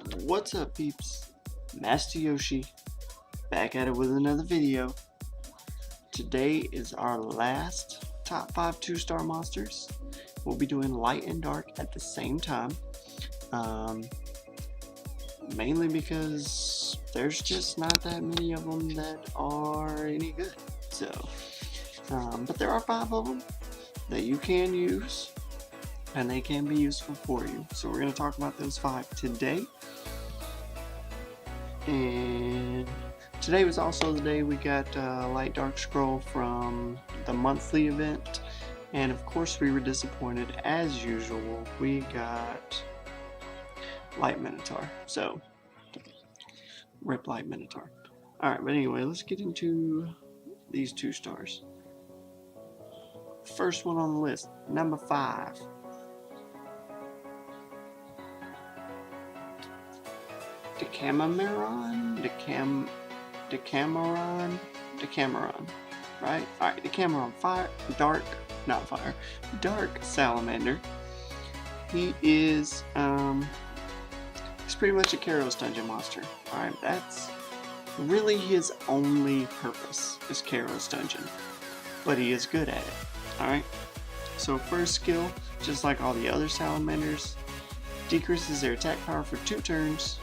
What's up, peeps? Master Yoshi, back at it with another video. Today is our last top 5 2-star monsters. We'll be doing light and dark at the same time. Mainly because there's just not that many of them that are any good. So, but there are 5 of them that you can use, and they can be useful for you. So we're going to talk about those 5 today. And today was also the day we got Light Dark Scroll from the monthly event, and of course we were disappointed as usual. We got Light Minotaur, so rip Light Minotaur. Alright, but anyway, let's get into these 2 stars. First one on the list, number 5. Decameron, right? Alright, Decameron, Dark Salamander. He is, he's pretty much a Kairos dungeon monster. Alright, that's really his only purpose, is Kairos dungeon. But he is good at it, alright? So first skill, just like all the other salamanders, decreases their attack power for 2 turns.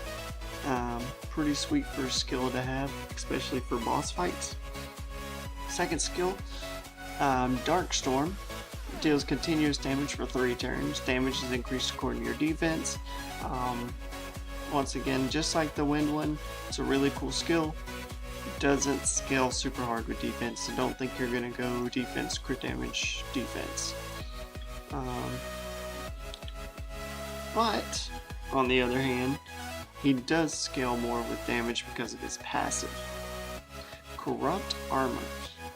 Pretty sweet first skill to have, especially for boss fights. Second skill, Dark Storm, deals continuous damage for 3 turns. Damage is increased according to your defense. Once again, just like the wind one, it's a really cool skill. Doesn't scale super hard with defense, so don't think you're gonna go defense, crit damage, defense. But on the other hand, he does scale more with damage because of his passive. Corrupt Armor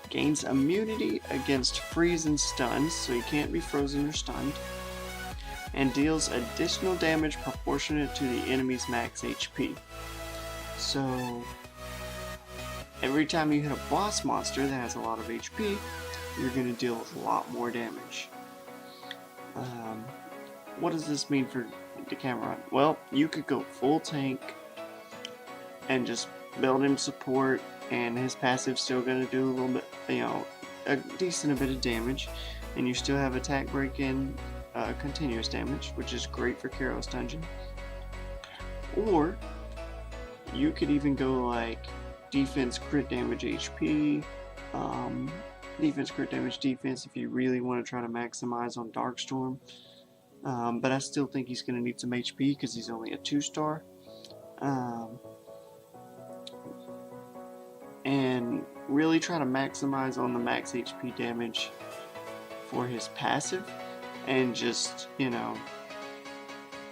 gains immunity against freeze and stuns, so he can't be frozen or stunned, and deals additional damage proportionate to the enemy's max HP. So every time you hit a boss monster that has a lot of HP, you're going to deal a lot more damage. What does this mean for Decameron? Well, you could go full tank and just build him support, and his passive's still going to do a little bit, a decent bit of damage, and you still have attack break and continuous damage, which is great for Kairos dungeon. Or you could even go like defense, crit damage, HP, defense, crit damage, defense if you really want to try to maximize on Darkstorm. But I still think he's going to need some HP because he's only a 2-star. And really try to maximize on the max HP damage for his passive, and just,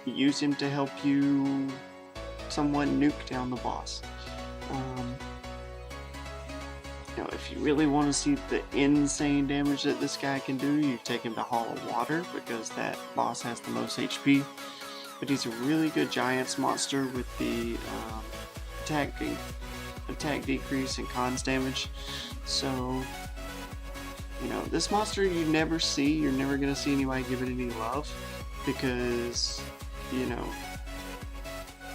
use him to help you somewhat nuke down the boss. If you really want to see the insane damage that this guy can do, you take him to Hall of Water, because that boss has the most HP. But he's a really good Giants monster with the attack decrease and cons damage. So, this monster you never see. You're never going to see anybody give it any love, because,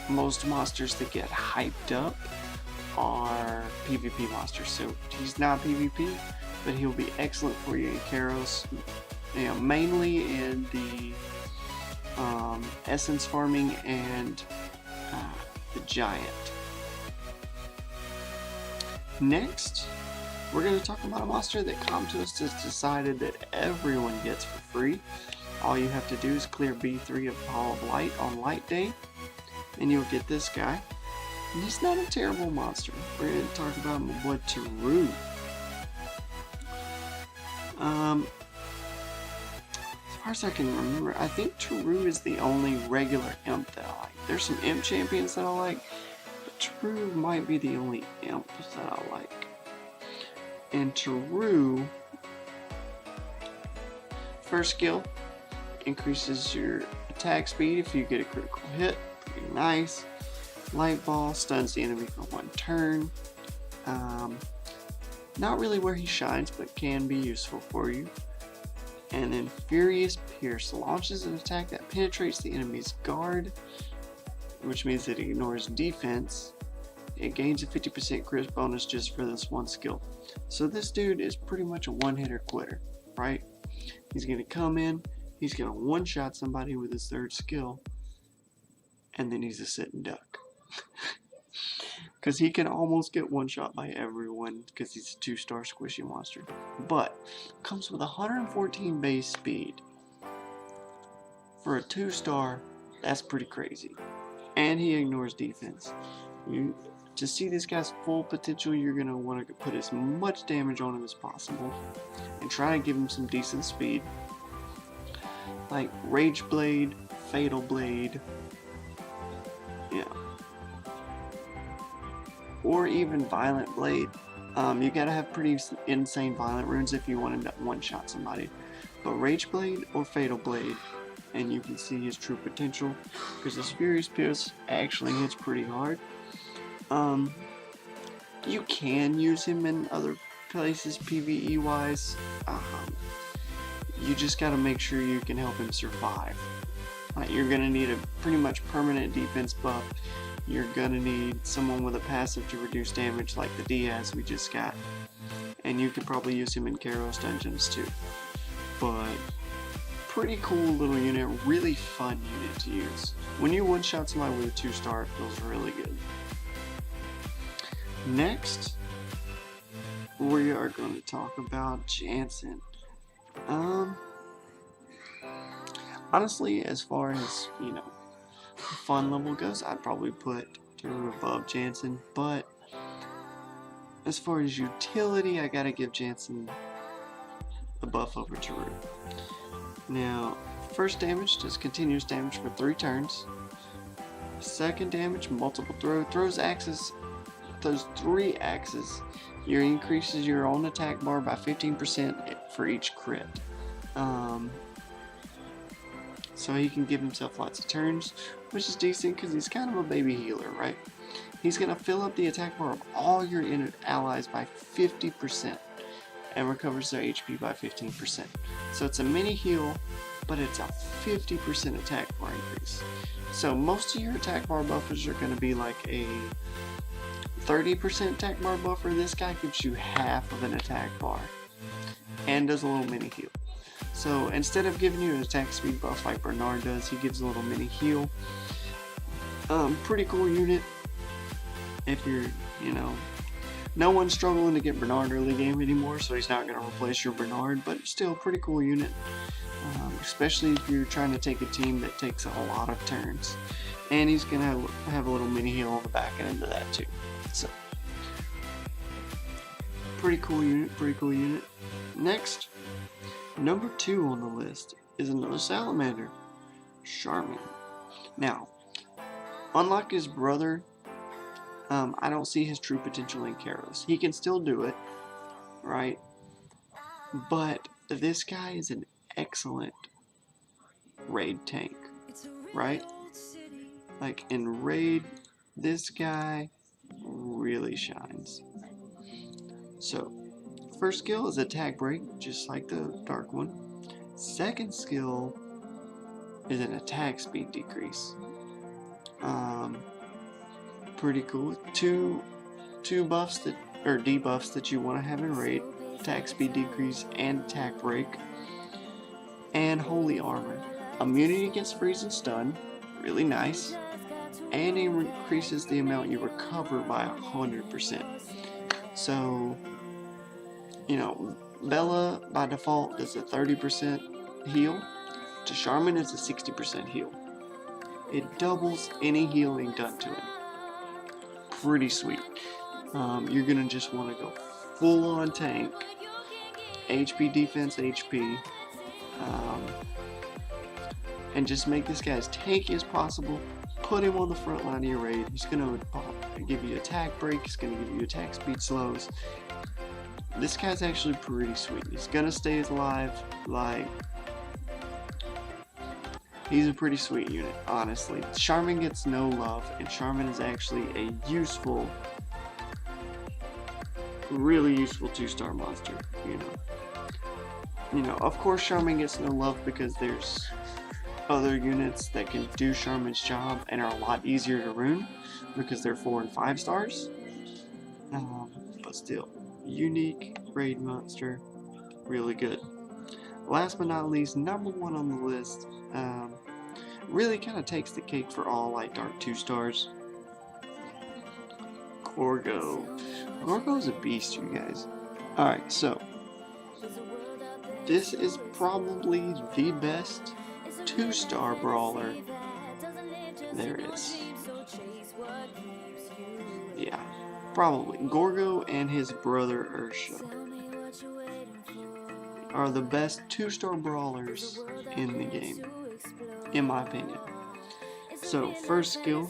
most monsters that get hyped up are PvP monsters. So he's not PvP, but he'll be excellent for you in Kairos, mainly in the essence farming and the giant. Next, we're going to talk about a monster that Comtost has decided that everyone gets for free. All you have to do is clear B3 of Hall of Light on Light Day, and you'll get this guy. And he's not a terrible monster. We're going to talk about my boy Taru. As far as I can remember, I think Taru is the only regular imp that I like. There's some imp champions that I like, but Taru might be the only imp that I like. And Taru, first skill, increases your attack speed if you get a critical hit. Pretty nice. Light Ball stuns the enemy for 1 turn. Not really where he shines, but can be useful for you. And then Furious Pierce launches an attack that penetrates the enemy's guard which means it ignores defense. It gains a 50% crit bonus just for this one skill. So this dude is pretty much a one-hitter quitter, right? He's going to come in, he's going to one-shot somebody with his third skill, and then he's a sit and duck. Because he can almost get one-shot by everyone because he's a 2-star squishy monster. But comes with 114 base speed. For a 2-star, that's pretty crazy. And he ignores defense. To see this guy's full potential, you're going to want to put as much damage on him as possible and try to give him some decent speed. Like Rage Blade, Fatal Blade, yeah, or even Violent Blade. You gotta have pretty insane violent runes if you want to one-shot somebody. But Rage Blade or Fatal Blade, and you can see his true potential because his Furious Pierce actually hits pretty hard. You can use him in other places PvE wise. You just gotta make sure you can help him survive. You're gonna need a pretty much permanent defense buff. You're gonna need someone with a passive to reduce damage like the Diaz we just got. And you could probably use him in Kairos dungeons too. But pretty cool little unit, really fun unit to use. When you one-shot somebody with a 2-star, it feels really good. Next, we are going to talk about Jansen. Honestly, as far as, fun level goes, I'd probably put Teru above Jansen, but as far as utility, I gotta give Jansen the buff over Teru. Now, first damage does continuous damage for 3 turns. Second damage, multiple throws axes. Those 3 axes, increases your own attack bar by 15% for each crit. So he can give himself lots of turns, which is decent because he's kind of a baby healer, right? He's going to fill up the attack bar of all your allies by 50% and recovers their HP by 15%. So it's a mini heal, but it's a 50% attack bar increase. So most of your attack bar buffers are going to be like a 30% attack bar buffer. This guy gives you half of an attack bar and does a little mini heal. So instead of giving you an attack speed buff like Bernard does, he gives a little mini heal. Pretty cool unit. If you're, no one's struggling to get Bernard early game anymore, so he's not going to replace your Bernard, but still a pretty cool unit. Especially if you're trying to take a team that takes a lot of turns. And he's going to have a little mini heal on the back end of that too. So, pretty cool unit. Next, number 2 on the list is another salamander, Charmin. Now, unlike his brother, I don't see his true potential in Kairos. He can still do it, right? But this guy is an excellent raid tank, right? Like in raid, this guy really shines. So, first skill is attack break, just like the dark one. Second skill is an attack speed decrease. Pretty cool. Two buffs debuffs that you want to have in raid: attack speed decrease and attack break. And holy armor, immunity against freeze and stun, really nice. And it increases the amount you recover by 100%. So, Bella by default does a 30% heal. To Charmin is a 60% heal. It doubles any healing done to him. Pretty sweet. You're gonna just want to go full on tank, HP defense, HP, and just make this guy as tanky as possible. Put him on the front line of your raid. He's gonna give you attack break. He's gonna give you attack speed slows. This guy's actually pretty sweet. He's gonna stay alive. Like, he's a pretty sweet unit, honestly. Charmin gets no love, and Charmin is actually a useful, really useful 2-star monster. Of course, Charmin gets no love because there's other units that can do Charmin's job and are a lot easier to rune because they're 4 and 5 stars. But still, unique raid monster, really good. Last but not least, number 1 on the list, really kind of takes the cake for all Light Dark 2 stars. Gorgo. Gorgo's a beast, you guys. Alright, so this is probably the best 2-star brawler there is. Yeah, probably. Gorgo and his brother Ursha are the best 2-star brawlers in the game, in my opinion. So, first skill,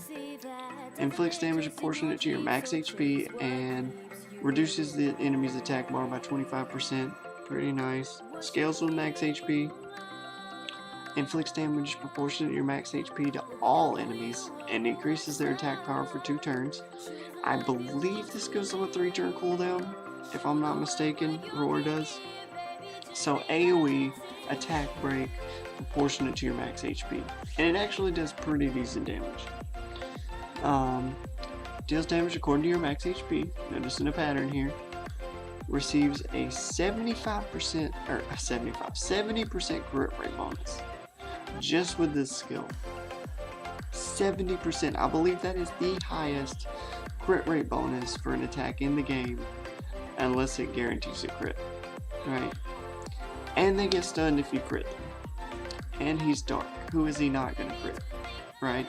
inflicts damage proportionate to your max HP and reduces the enemy's attack bar by 25%. Pretty nice. Scales with max HP. Inflicts damage proportionate to your max HP to all enemies and increases their attack power for 2 turns. I believe this goes on a 3-turn cooldown, if I'm not mistaken. Roar does. So AoE, attack break, proportionate to your max HP. And it actually does pretty decent damage. Deals damage according to your max HP, noticing a pattern here. Receives a 70% crit rate bonus. Just with this skill. 70%, I believe that is the highest crit rate bonus for an attack in the game, unless it guarantees a crit, right? And they get stunned if you crit them. And he's dark. Who is he not gonna crit, right?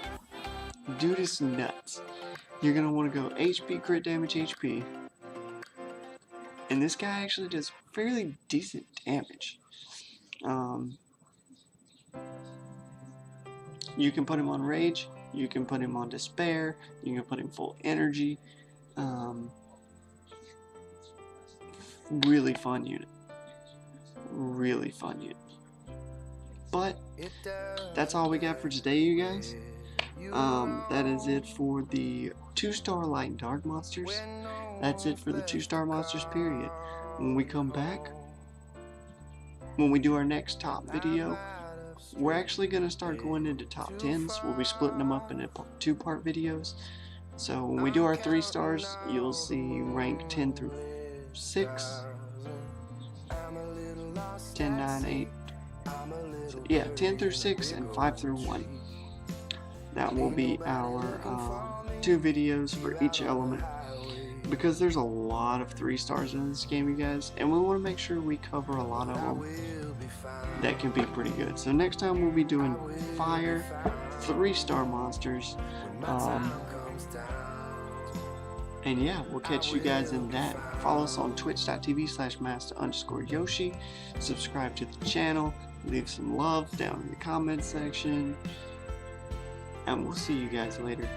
Dude is nuts. You're gonna want to go HP, crit damage, HP. And this guy actually does fairly decent damage. You can put him on Rage, you can put him on Despair, you can put him full energy. Really fun unit. Really fun unit. But that's all we got for today, you guys. That is it for the 2-star Light and Dark monsters. That's it for the 2-star monsters, period. When we come back, when we do our next top video, we're actually going to start going into top 10s. We'll be splitting them up into 2-part videos. So when we do our 3 stars, you'll see rank 10 through 6, 10, 9, 8. So, yeah, 10 through 6 and 5 through 1. That will be our 2 videos for each element, because there's a lot of 3 stars in this game, you guys, and we want to make sure we cover a lot of them that can be pretty good. So next time we'll be doing fire, 3-star monsters, and yeah, we'll catch you guys in that. Follow us on twitch.tv/master_Yoshi. Subscribe to the channel. Leave some love down in the comment section. And we'll see you guys later.